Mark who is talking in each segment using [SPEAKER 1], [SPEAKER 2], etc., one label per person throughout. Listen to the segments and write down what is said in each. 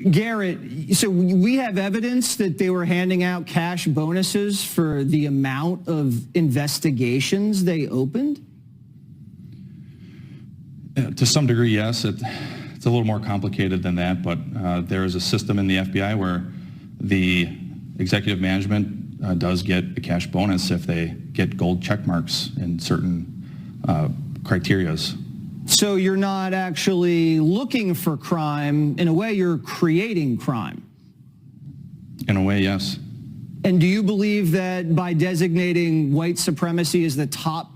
[SPEAKER 1] Garrett, so we have evidence that they were handing out cash bonuses for the amount of investigations they opened?
[SPEAKER 2] To some degree, yes. It's a little more complicated than that, but there is a system in the FBI where the executive management does get a cash bonus if they get gold check marks in certain criterias.
[SPEAKER 1] So you're not actually looking for crime. In a way, you're creating crime.
[SPEAKER 2] In a way, yes.
[SPEAKER 1] And do you believe that by designating white supremacy as the top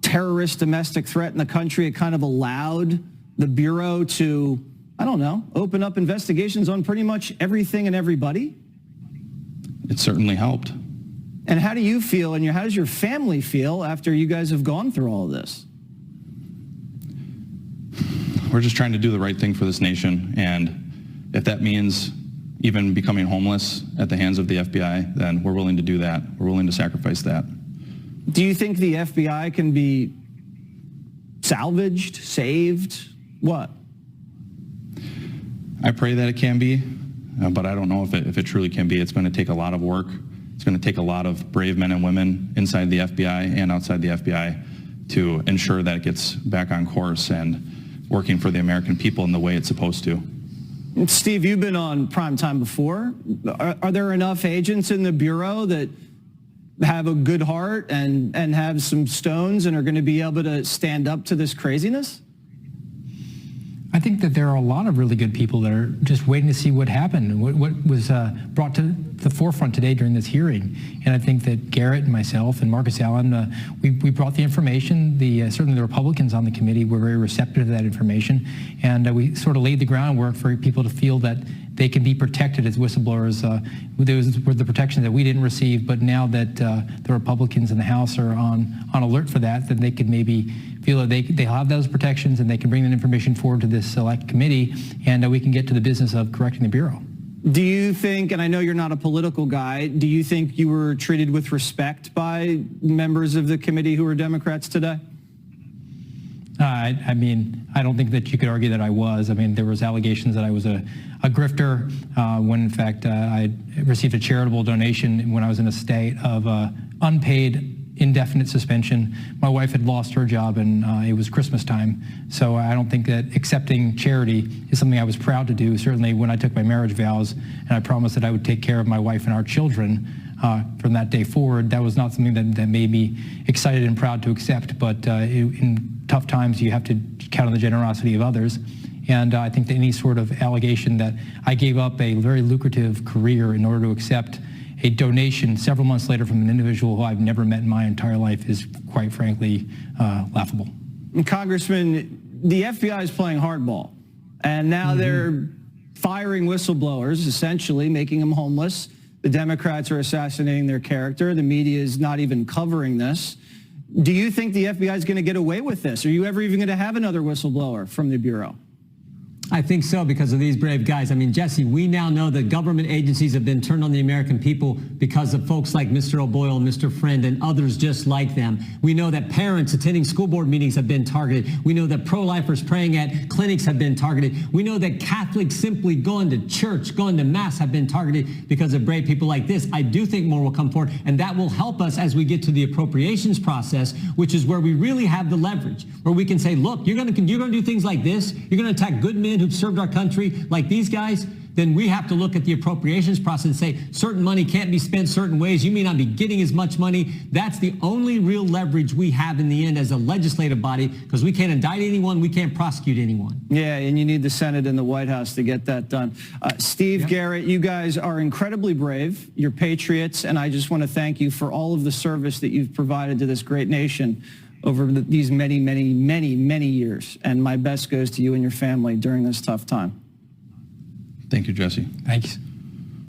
[SPEAKER 1] terrorist domestic threat in the country, it kind of allowed the Bureau to, I don't know, open up investigations on pretty much everything and everybody?
[SPEAKER 2] It certainly helped.
[SPEAKER 1] And how do you feel, and how does your family feel after you guys have gone through all of this?
[SPEAKER 2] We're just trying to do the right thing for this nation, and if that means even becoming homeless at the hands of the FBI, then we're willing to do that. We're willing to sacrifice that.
[SPEAKER 1] Do you think the FBI can be salvaged, saved? What?
[SPEAKER 2] I pray that it can be, but I don't know if it truly can be. It's going to take a lot of work. It's going to take a lot of brave men and women inside the FBI and outside the FBI to ensure that it gets back on course and working for the American people in the way it's supposed to.
[SPEAKER 1] Steve, you've been on prime time before. Are there enough agents in the Bureau that have a good heart and have some stones and are going to be able to stand up to this craziness?
[SPEAKER 3] I think that there are a lot of really good people that are just waiting to see what happened, what was brought to the forefront today during this hearing. And I think that Garrett and myself and Marcus Allen, we brought the information. Certainly the Republicans on the committee were very receptive to that information. And we sort of laid the groundwork for people to feel that they can be protected as whistleblowers. Those were the protections that we didn't receive, but now that the Republicans in the House are on alert for that, then they could maybe feel that they have those protections and they can bring that information forward to this select committee, and we can get to the business of correcting the Bureau.
[SPEAKER 1] Do you think, and I know you're not a political guy, do you think you were treated with respect by members of the committee who were Democrats today?
[SPEAKER 3] I mean, I don't think that you could argue that I was. I mean, there was allegations that I was a grifter when, in fact, I received a charitable donation when I was in a state of unpaid indefinite suspension. My wife had lost her job, and it was Christmas time. So I don't think that accepting charity is something I was proud to do. Certainly when I took my marriage vows and I promised that I would take care of my wife and our children from that day forward, that was not something that made me excited and proud to accept. But in tough times, you have to count on the generosity of others. And I think that any sort of allegation that I gave up a very lucrative career in order to accept a donation several months later from an individual who I've never met in my entire life is, quite frankly, laughable.
[SPEAKER 1] Congressman, the FBI is playing hardball, and now they're firing whistleblowers, essentially making them homeless. The Democrats are assassinating their character. The media is not even covering this. Do you think the FBI is going to get away with this? Are you ever even going to have another whistleblower from the Bureau?
[SPEAKER 4] I think so, because of these brave guys. I mean, Jesse, we now know that government agencies have been turned on the American people because of folks like Mr. O'Boyle, Mr. Friend, and others just like them. We know that parents attending school board meetings have been targeted. We know that pro-lifers praying at clinics have been targeted. We know that Catholics simply going to church, going to mass have been targeted because of brave people like this. I do think more will come forward, and that will help us as we get to the appropriations process, which is where we really have the leverage, where we can say, look, you're going to do things like this. You're going to attack good men who've served our country like these guys. Then we have to look at the appropriations process and say certain money can't be spent certain ways. You may not be getting as much money. That's the only real leverage we have in the end as a legislative body, because we can't indict anyone, we can't prosecute anyone.
[SPEAKER 1] Yeah, and you need the Senate and the White House to get that done. Steve, Garrett, you guys are incredibly brave. You're patriots, and I just want to thank you for all of the service that you've provided to this great nation over these many, many, many, many years. And my best goes to you and your family during this tough time.
[SPEAKER 2] Thank you, Jesse.
[SPEAKER 3] Thanks.